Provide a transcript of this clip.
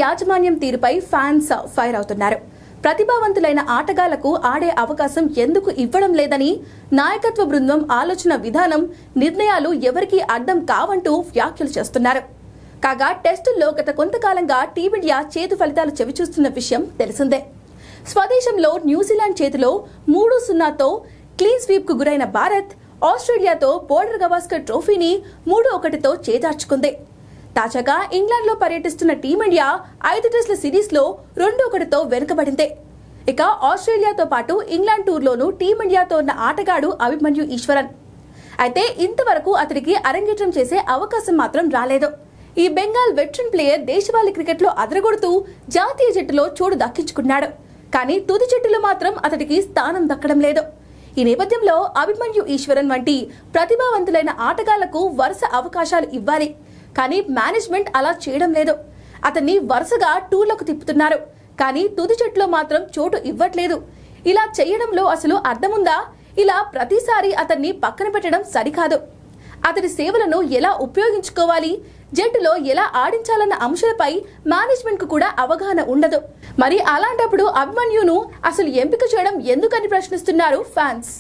యాజమాన్యం తీరుపై fans fire అవుతున్నారు. ప్రతిభావంతులైన ఆటగాళ్లకు ఆడే అవకాశం ఎందుకు ఇవ్వడం లేదని, నాయకత్వ బృందం ఆలోచన విధానం, నిర్ణయాలు ఎవరికీ అడ్డం కావంటూ వ్యాఖ్యలు చేస్తున్నారు. కాగా టెస్టుల్లో గత కొంతకాలంగా టీమిండియా చేదు ఫలితాలు చవిచూస్తున్న విషయం తెలిసిందే. స్వదేశంలో న్యూజిలాండ్ చేతిలో 3-0తో క్లీన్ స్వీప్ కు గురైన భారత్ ఆస్ట్రేలియాతో బోర్డర్ గవాస్కర్ ట్రోఫీని 3-1తో చేజార్చుకుంది. తాజాగా ఇంగ్లాండ్లో పర్యటిస్తున్న టీమిండియా 5 టెస్టుల సిరీస్లో 2-1తో వెనుకబడింది. ఇక ఆస్ట్రేలియాతో పాటు ఇంగ్లాండ్ టూర్లోనూ టీమిండియాతో ఉన్న ఆటగాడు అభిమన్యు ఈశ్వరన్. అయితే ఇంతవరకు అతడికి అరంగేట్రం చేసే అవకాశం మాత్రం రాలేదు. ఈ బెంగాల్ వెటరన్ ప్లేయర్ దేశవాళీ క్రికెట్లో అదరగొడుతూ జాతీయ జట్టులో చోటు దక్కించుకున్నాడు. కానీ తుది జట్టులో మాత్రం అతడికి స్థానం దక్కడం లేదు. ఈ నేపథ్యంలో అభిమన్యు ఈశ్వరన్ వంటి ప్రతిభావంతులైన ఆటగాళ్లకు వరుస అవకాశాలు ఇవ్వాలి. కానీ మేనేజ్మెంట్ అలా చేయడం లేదు. అతన్ని వరుసగా టూర్లకు తిప్పుతున్నారు. కానీ తుది జట్టులో మాత్రం చోటు ఇవ్వట్లేదు. ఇలా చేయడంలో అసలు అర్థముందా? ఇలా ప్రతిసారి అతన్ని పక్కన పెట్టడం సరికాదు. అతడి సేవలను ఎలా ఉపయోగించుకోవాలి, జట్టులో ఎలా ఆడించాలన్న అంశాలపై మేనేజ్మెంట్ కు కూడా అవగాహన ఉండదు. మరి అలాంటప్పుడు అభిమన్యును అసలు ఎంపిక చేయడం ఎందుకని ప్రశ్నిస్తున్నారు ఫ్యాన్స్.